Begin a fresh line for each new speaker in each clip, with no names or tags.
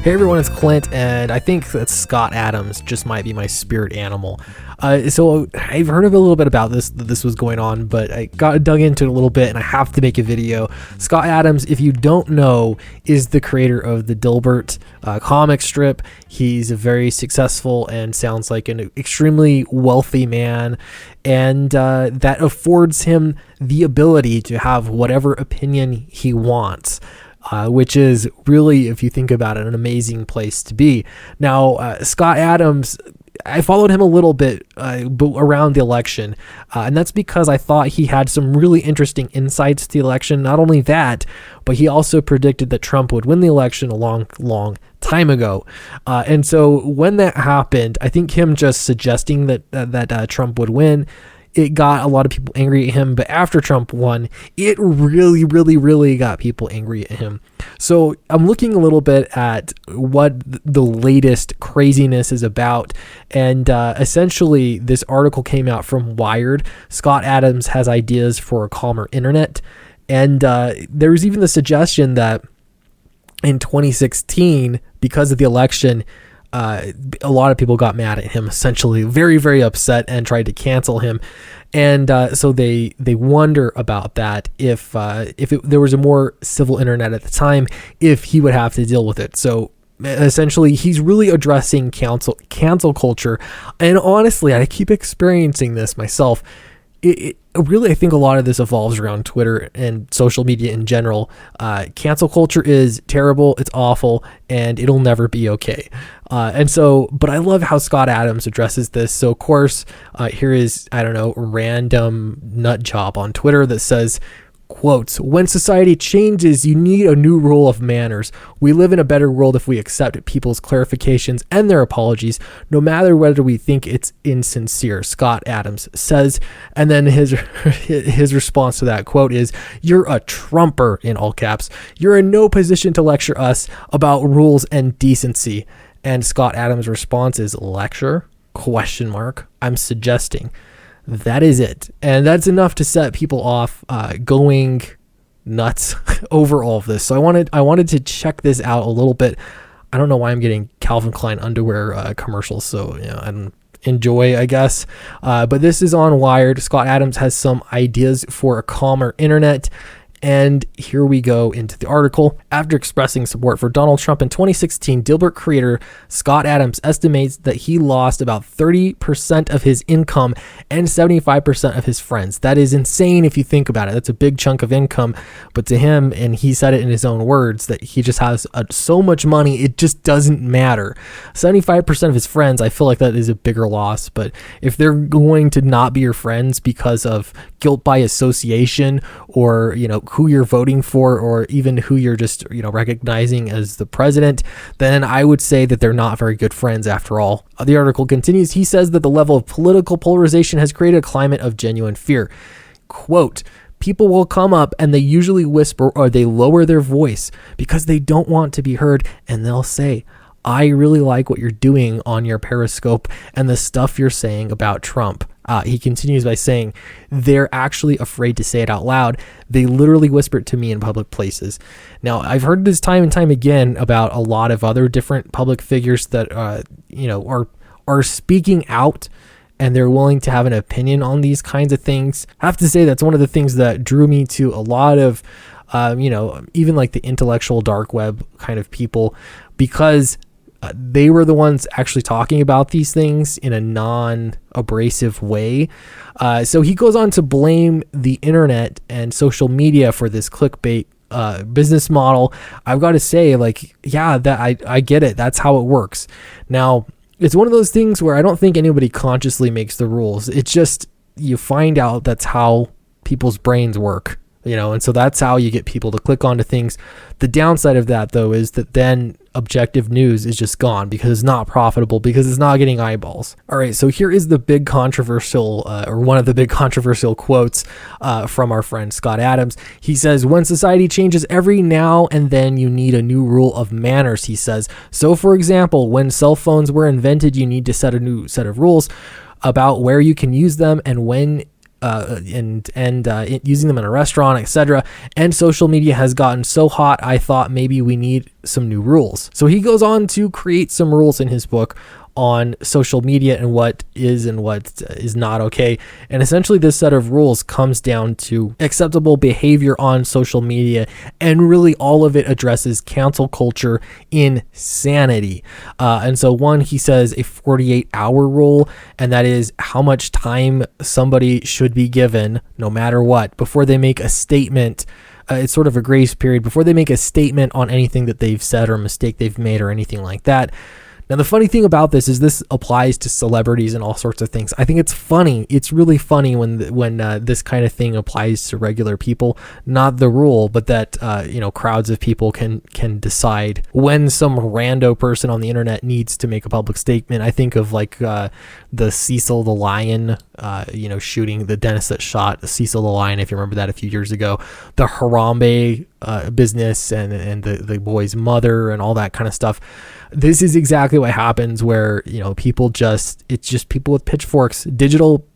Hey everyone, it's Clint, and I think that Scott Adams just might be my spirit animal. So I've heard of a little bit about this was going on, but I got dug into it a little bit, and I have to make a video. Scott Adams, if you don't know, is the creator of the Dilbert comic strip. He's a very successful and sounds like an extremely wealthy man, and that affords him the ability to have whatever opinion he wants. Which is really, if you think about it, an amazing place to be. Now, Scott Adams, I followed him a little bit around the election, and that's because I thought he had some really interesting insights to the election. Not only that, but he also predicted that Trump would win the election a long time ago. And so when that happened, I think him just suggesting that Trump would win, it got a lot of people angry at him. But after Trump won, it really got people angry at him. So I'm looking a little bit at what the latest craziness is about. And essentially, this article came out from Wired. Scott Adams has ideas for a calmer internet. And there was even the suggestion that in 2016, because of the election, a lot of people got mad at him, essentially very upset, and tried to cancel him. And so they wonder about that, if there was a more civil internet at the time, if he would have to deal with it. So essentially, he's really addressing cancel culture. And honestly, I keep experiencing this myself. It really, I think a lot of this evolves around Twitter and social media in general. Cancel culture is terrible, it's awful, and it'll never be okay. But I love how Scott Adams addresses this. So of course, here is, random nut job on Twitter that says, quotes, "When society changes, you need a new rule of manners. We live in a better world if we accept people's clarifications and their apologies, no matter whether we think it's insincere," Scott Adams says. And then his response to that quote is, "You're a Trumper," in all caps. "You're in no position to lecture us about rules and decency." And Scott Adams' response is, "Lecture? ? I'm suggesting." That is it. And that's enough to set people off going nuts over all of this. So I wanted to check this out a little bit. I don't know why I'm getting Calvin Klein underwear commercials. So, I enjoy, I guess. But this is on Wired. Scott Adams has some ideas for a calmer internet. And here we go into the article. After expressing support for Donald Trump in 2016, Dilbert creator Scott Adams estimates that he lost about 30% of his income and 75% of his friends. That is insane if you think about it. That's a big chunk of income. But to him, and he said it in his own words, that he just has so much money, it just doesn't matter. 75% of his friends, I feel like that is a bigger loss. But if they're going to not be your friends because of guilt by association, or, who you're voting for, or even who you're just, recognizing as the president, then I would say that they're not very good friends after all. The article continues. He says that the level of political polarization has created a climate of genuine fear. Quote, "People will come up and they usually whisper or they lower their voice because they don't want to be heard, and they'll say, 'I really like what you're doing on your Periscope and the stuff you're saying about Trump.'" He continues by saying, "They're actually afraid to say it out loud. They literally whisper it to me in public places." Now, I've heard this time and time again about a lot of other different public figures that, are speaking out, and they're willing to have an opinion on these kinds of things. I have to say that's one of the things that drew me to a lot of, even like the intellectual dark web kind of people, because they were the ones actually talking about these things in a non-abrasive way. So he goes on to blame the internet and social media for this clickbait business model. I've got to say, I get it. That's how it works. Now, it's one of those things where I don't think anybody consciously makes the rules. It's just, you find out that's how people's brains work. And so that's how you get people to click onto things. The downside of that, though, is that then objective news is just gone because it's not profitable, because it's not getting eyeballs. All right, so here is the big controversial, or one of the big controversial quotes from our friend Scott Adams. He says, "When society changes, every now and then you need a new rule of manners," he says. "So, for example, when cell phones were invented, you need to set a new set of rules about where you can use them and when using them in a restaurant, etc. And social media has gotten so hot, I thought maybe we need some new rules. So he goes on to create some rules in his book on social media and what is and what is not okay. And essentially this set of rules comes down to acceptable behavior on social media, and really all of it addresses cancel culture insanity. And so one, he says a 48-hour rule, and that is how much time somebody should be given, no matter what, before they make a statement. It's sort of a grace period before they make a statement on anything that they've said or mistake they've made or anything like that. Now, the funny thing about this is this applies to celebrities and all sorts of things. I think it's funny. It's really funny when this kind of thing applies to regular people. Not the rule, but that crowds of people can decide when some rando person on the internet needs to make a public statement. I think of like the Cecil the Lion, shooting, the dentist that shot Cecil the Lion, if you remember that a few years ago. The Harambe business and the boy's mother and all that kind of stuff. This is exactly what happens where, people it's just people with pitchforks, digital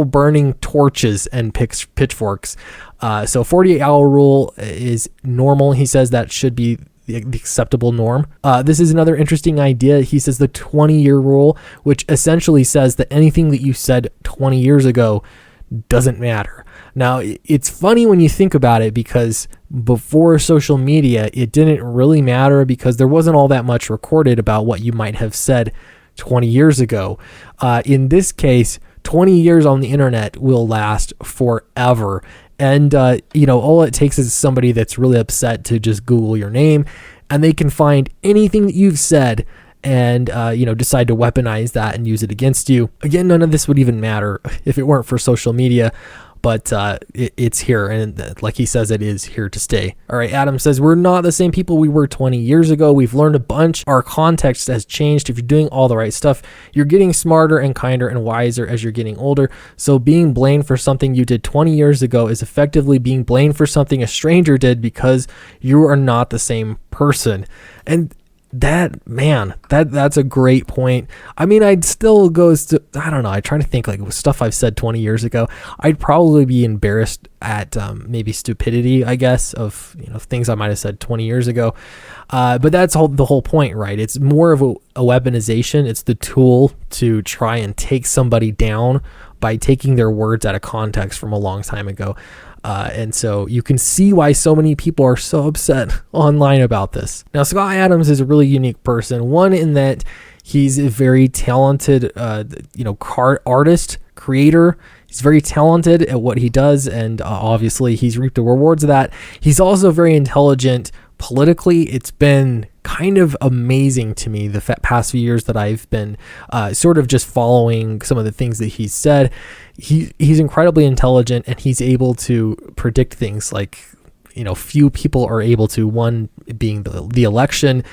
burning torches and pitchforks. So 48-hour rule is normal. He says that should be the acceptable norm. This is another interesting idea. He says the 20-year rule, which essentially says that anything that you said 20 years ago doesn't matter. Now, it's funny when you think about it, because before social media, it didn't really matter because there wasn't all that much recorded about what you might have said 20 years ago. In this case, 20 years on the internet will last forever. And, all it takes is somebody that's really upset to just Google your name, and they can find anything that you've said and, decide to weaponize that and use it against you. Again, none of this would even matter if it weren't for social media, but it's here. And like he says, it is here to stay. All right, Adam says, we're not the same people we were 20 years ago. We've learned a bunch. Our context has changed. If you're doing all the right stuff, you're getting smarter and kinder and wiser as you're getting older. So being blamed for something you did 20 years ago is effectively being blamed for something a stranger did, because you are not the same person. And that's a great point. I mean, I'd still goes to, I don't know, I try to think like stuff I've said 20 years ago. I'd probably be embarrassed at maybe stupidity, I guess, of things I might have said 20 years ago. But that's the whole point, right? It's more of a weaponization. It's the tool to try and take somebody down by taking their words out of context from a long time ago. And so you can see why so many people are so upset online about this. Now, Scott Adams is a really unique person. One, in that he's a very talented, artist, creator. He's very talented at what he does, and obviously he's reaped the rewards of that. He's also very intelligent politically. It's been kind of amazing to me the past few years that I've been sort of just following some of the things that he's said. He's incredibly intelligent, and he's able to predict things like, few people are able to, one being the election,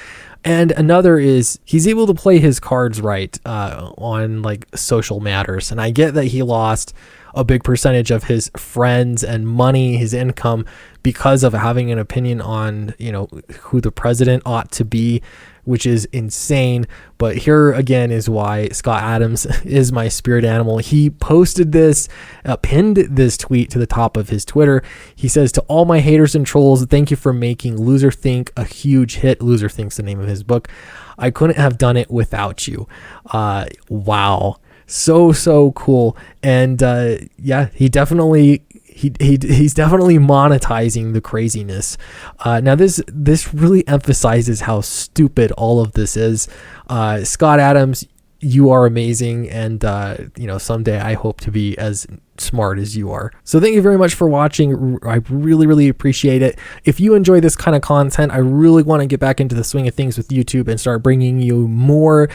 and another is he's able to play his cards right on like social matters. And I get that he lost a big percentage of his friends and money, his income, because of having an opinion on, who the president ought to be, which is insane. But here again is why Scott Adams is my spirit animal. He posted this, pinned this tweet to the top of his Twitter. He says, to all my haters and trolls, thank you for making Loser Think a huge hit. Loser Think's the name of his book. I couldn't have done it without you. Wow. So cool. And he definitely he's definitely monetizing the craziness. Now this really emphasizes how stupid all of this is. Scott Adams, you are amazing, and someday I hope to be as smart as you are. So thank you very much for watching. I really appreciate it. If you enjoy this kind of content, I really want to get back into the swing of things with YouTube and start bringing you more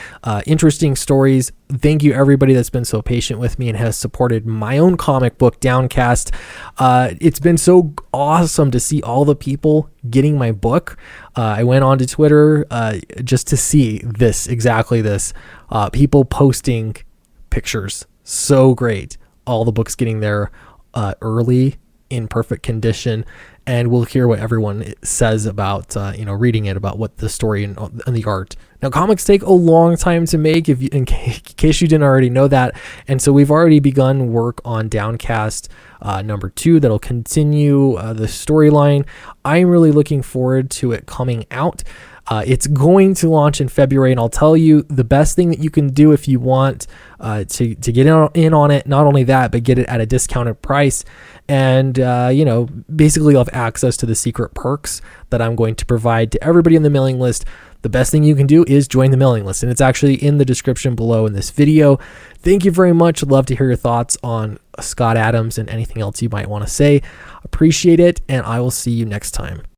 interesting stories. Thank you everybody that's been so patient with me and has supported my own comic book, Downcast. It's been so awesome to see all the people getting my book. I went on to Twitter just to see exactly this. People posting pictures. So great. All the books getting there early, in perfect condition, and we'll hear what everyone says about reading it, about what the story and the art. Now, comics take a long time to make, in case you didn't already know that, and so we've already begun work on Downcast number 2 that'll continue the storyline. I'm really looking forward to it coming out. It's going to launch in February, and I'll tell you the best thing that you can do if you want to get in on it. Not only that, but get it at a discounted price, and basically you'll have access to the secret perks that I'm going to provide to everybody on the mailing list. The best thing you can do is join the mailing list, and it's actually in the description below in this video. Thank you very much. I'd love to hear your thoughts on Scott Adams and anything else you might want to say. Appreciate it, and I will see you next time.